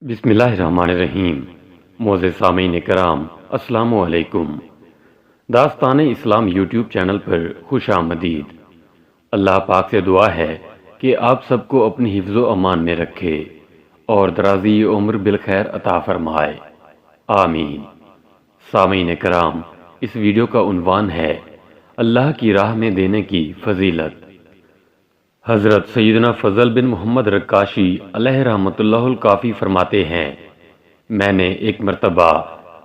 بسم اللہ الرحمن الرحیم۔ معزز سامعین کرام، السلام علیکم۔ داستان اسلام یوٹیوب چینل پر خوش آمدید۔ اللہ پاک سے دعا ہے کہ آپ سب کو اپنی حفظ و امان میں رکھے اور درازی عمر بالخیر عطا فرمائے، آمین۔ سامعین کرام، اس ویڈیو کا عنوان ہے اللہ کی راہ میں دینے کی فضیلت۔ حضرت سیدنا فضل بن محمد رکاشی علیہ رحمۃ اللہ الکافی فرماتے ہیں، میں نے ایک مرتبہ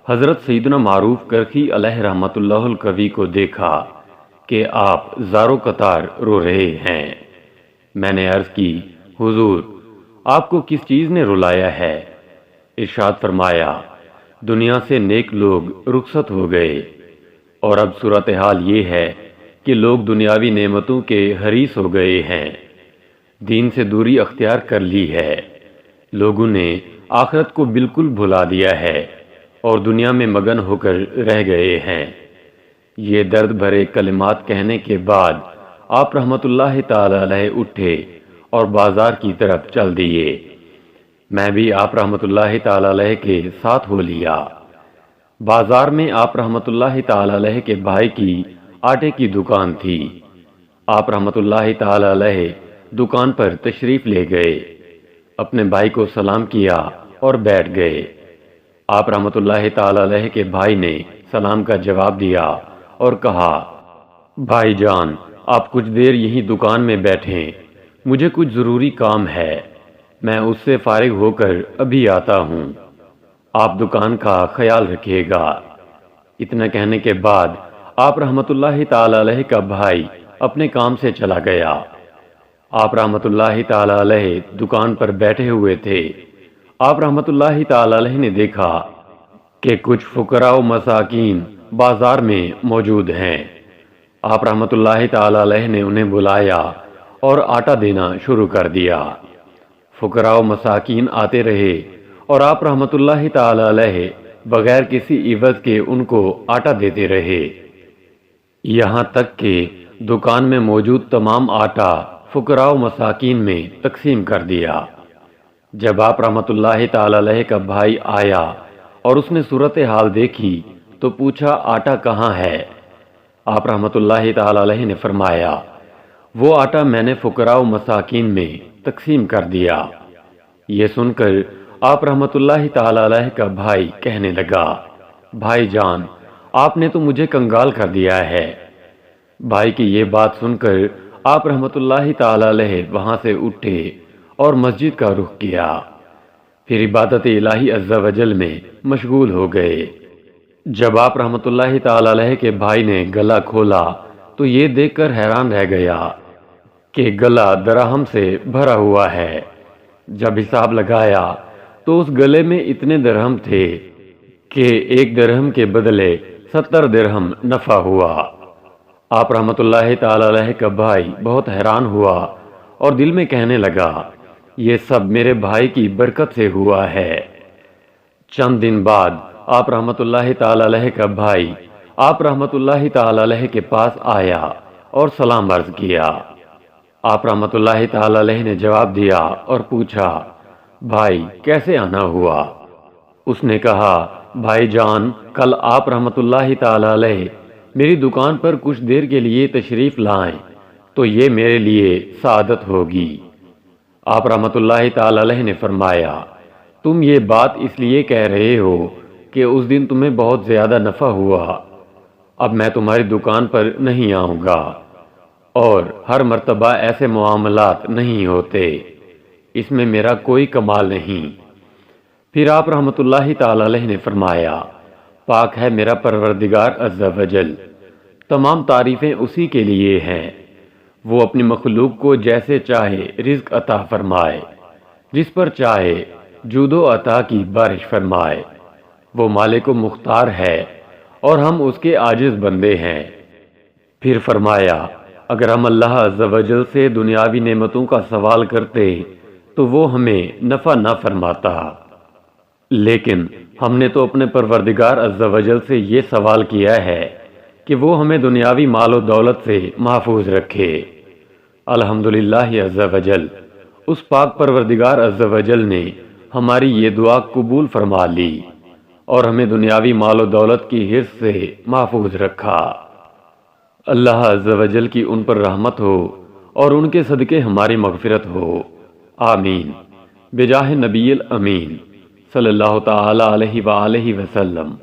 حضرت سیدنا معروف کرخی علیہ رحمۃ اللہ الکوی کو دیکھا کہ آپ زارو قطار رو رہے ہیں۔ میں نے عرض کی، حضور، آپ کو کس چیز نے رلایا ہے؟ ارشاد فرمایا، دنیا سے نیک لوگ رخصت ہو گئے اور اب صورتحال یہ ہے کہ لوگ دنیاوی نعمتوں کے حریص ہو گئے ہیں، دین سے دوری اختیار کر لی ہے، لوگوں نے آخرت کو بالکل بھلا دیا ہے اور دنیا میں مگن ہو کر رہ گئے ہیں۔ یہ درد بھرے کلمات کہنے کے بعد آپ رحمت اللہ تعالی علیہ اٹھے اور بازار کی طرف چل دیے۔ میں بھی آپ رحمت اللہ تعالی علیہ کے ساتھ ہو لیا۔ بازار میں آپ رحمت اللہ تعالی علیہ کے بھائی کی آٹے کی دکان تھی۔ آپ رحمت اللہ تعالی علیہ دکان پر تشریف لے گئے، اپنے بھائی کو سلام کیا اور بیٹھ گئے۔ آپ رحمت اللہ تعالی علیہ کے بھائی نے سلام کا جواب دیا اور کہا، بھائی جان، آپ کچھ دیر یہیں دکان میں بیٹھیں، مجھے کچھ ضروری کام ہے، میں اس سے فارغ ہو کر ابھی آتا ہوں، آپ دکان کا خیال رکھیے گا۔ اتنا کہنے کے بعد آپ رحمت اللہ تعالی علیہ کا بھائی اپنے کام سے چلا گیا۔ آپ رحمت اللہ تعالی علیہ دکان پر بیٹھے ہوئے تھے۔ آپ رحمت اللہ تعالی علیہ نے دیکھا کہ کچھ فقراء و مساکین بازار میں موجود ہیں۔ آپ رحمت اللہ تعالی علیہ نے انہیں بلایا اور آٹا دینا شروع کر دیا۔ فقراء و مساکین آتے رہے اور آپ رحمت اللہ تعالی علیہ بغیر کسی عوض کے ان کو آٹا دیتے رہے، یہاں تک کہ دکان میں موجود تمام آٹا فقراء و مساکین میں تقسیم کر دیا۔ جب آپ رحمت اللہ تعالی علیہ کا بھائی آیا اور اس نے صورتحال دیکھی تو پوچھا، آٹا کہاں ہے؟ آپ رحمت اللہ تعالی علیہ نے فرمایا، وہ آٹا میں نے فقراء و مساکین میں تقسیم کر دیا۔ یہ سن کر آپ رحمت اللہ تعالی علیہ کا بھائی کہنے لگا، بھائی جان، آپ نے تو مجھے کنگال کر دیا ہے۔ بھائی کی یہ بات سن کر آپ رحمت اللہ تعالی علیہ وہاں سے اٹھے اور مسجد کا رخ کیا، پھر عبادت الہی عز و جل میں مشغول ہو گئے۔ جب آپ رحمت اللہ تعالی علیہ کے بھائی نے گلا کھولا تو یہ دیکھ کر حیران رہ گیا کہ گلا درہم سے بھرا ہوا ہے۔ جب حساب لگایا تو اس گلے میں اتنے درہم تھے کہ ایک درہم کے بدلے 70 درہم نفع ہوا۔ آپ رحمت اللہ تعالی علیہ کا بھائی بہت حیران ہوا اور دل میں کہنے لگا، یہ سب میرے بھائی کی برکت سے ہوا ہے۔ چند دن بعد آپ رحمت اللہ تعالی علیہ کا بھائی آپ رحمت اللہ تعالی علیہ کے پاس آیا اور سلام عرض کیا۔ آپ رحمت اللہ تعالی علیہ نے جواب دیا اور پوچھا، بھائی کیسے آنا ہوا؟ اس نے کہا، بھائی جان، کل آپ رحمت اللہ تعالی علیہ میری دکان پر کچھ دیر کے لیے تشریف لائیں تو یہ میرے لیے سعادت ہوگی۔ آپ رحمت اللہ تعالی علیہ نے فرمایا، تم یہ بات اس لیے کہہ رہے ہو کہ اس دن تمہیں بہت زیادہ نفع ہوا، اب میں تمہاری دکان پر نہیں آؤں گا، اور ہر مرتبہ ایسے معاملات نہیں ہوتے، اس میں میرا کوئی کمال نہیں۔ پھر آپ رحمت اللہ تعالی علیہ نے فرمایا، پاک ہے میرا پروردگار عز و جل، تمام تعریفیں اسی کے لیے ہیں، وہ اپنی مخلوق کو جیسے چاہے رزق عطا فرمائے، جس پر چاہے جود و عطا کی بارش فرمائے، وہ مالک و مختار ہے اور ہم اس کے عاجز بندے ہیں۔ پھر فرمایا، اگر ہم اللہ عز و جل سے دنیاوی نعمتوں کا سوال کرتے تو وہ ہمیں نفع نہ فرماتا، لیکن ہم نے تو اپنے پروردگار عز و جل سے یہ سوال کیا ہے کہ وہ ہمیں دنیاوی مال و دولت سے محفوظ رکھے۔ الحمدللہ عز و جل، اس پاک پروردگار عز و جل نے ہماری یہ دعا قبول فرما لی اور ہمیں دنیاوی مال و دولت کی حرص سے محفوظ رکھا۔ اللہ عز و جل کی ان پر رحمت ہو اور ان کے صدقے ہماری مغفرت ہو، آمین، بجاہ نبی الامین صلی اللہ تعالی علیہ وآلہ وسلم۔